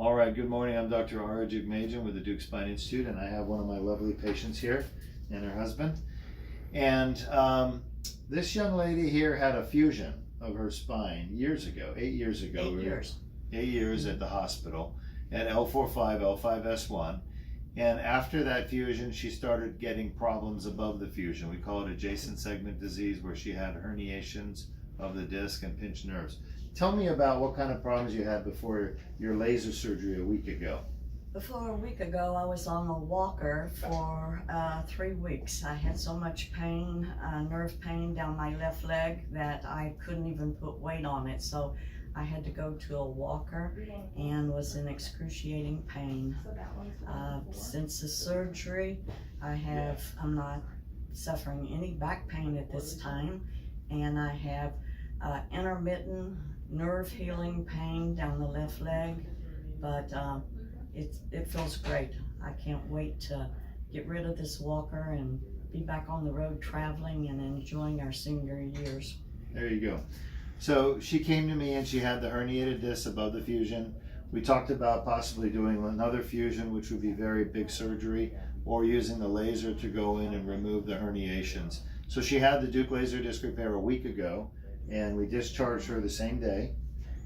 All right, good morning. I'm Dr. Deuk with the Deuk Spine Institute, and I have one of my lovely patients here and her husband. And this young lady here had a fusion of her spine years ago, 8 years ago. 8 years. 8 years at the hospital at L45, L5S1. And after that fusion, she started getting problems above the fusion. We call it adjacent segment disease, where she had herniations of the disc and pinched nerves. Tell me about what kind of problems you had before your laser surgery a week ago. Before a week ago, I was on a walker for 3 weeks. I had so much pain, nerve pain down my left leg, that I couldn't even put weight on it. So I had to go to a walker and was in excruciating pain. Since the surgery, I'm not suffering any back pain at this time, and I have intermittent nerve healing pain down the left leg, but it feels great. I can't wait to get rid of this walker and be back on the road traveling and enjoying our senior years. There you go. So she came to me and she had the herniated disc above the fusion. We talked about possibly doing another fusion, which would be very big surgery, or using the laser to go in and remove the herniations. So she had the Deuk laser disc repair a week ago, and we discharged her the same day.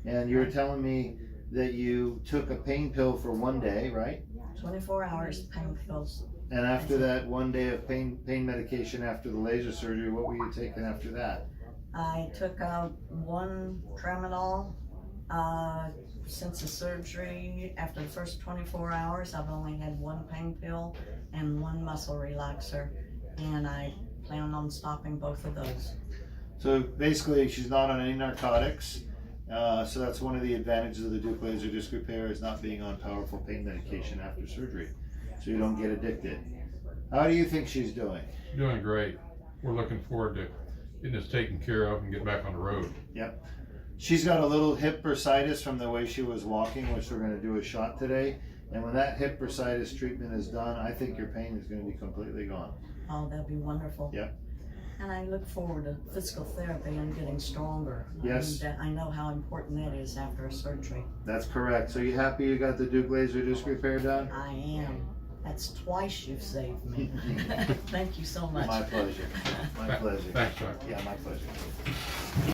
And you were telling me that you took a pain pill for 1 day, right? 24 hours pain pills. And after that 1 day of pain medication after the laser surgery, what were you taking after that? I took 1 tramadol. Since the surgery, after the first 24 hours, I've only had 1 pain pill and 1 muscle relaxer, and I plan on stopping both of those. So basically, she's not on any narcotics. So that's one of the advantages of the Deuk laser disc repair, is not being on powerful pain medication after surgery, so you don't get addicted. How do you think she's doing? Doing great. We're looking forward to getting this taken care of and getting back on the road. Yep. She's got a little hip bursitis from the way she was walking, which we're going to do a shot today. And when that hip bursitis treatment is done, I think your pain is going to be completely gone. Oh, that'd be wonderful. Yep. And I look forward to physical therapy and getting stronger. Yes. And I know how important that is after a surgery. That's correct. So you happy you got the Deuk laser disc repair done? I am. That's twice you've saved me. Thank you so much. My pleasure. My pleasure. Thanks, Doctor. Yeah, my pleasure.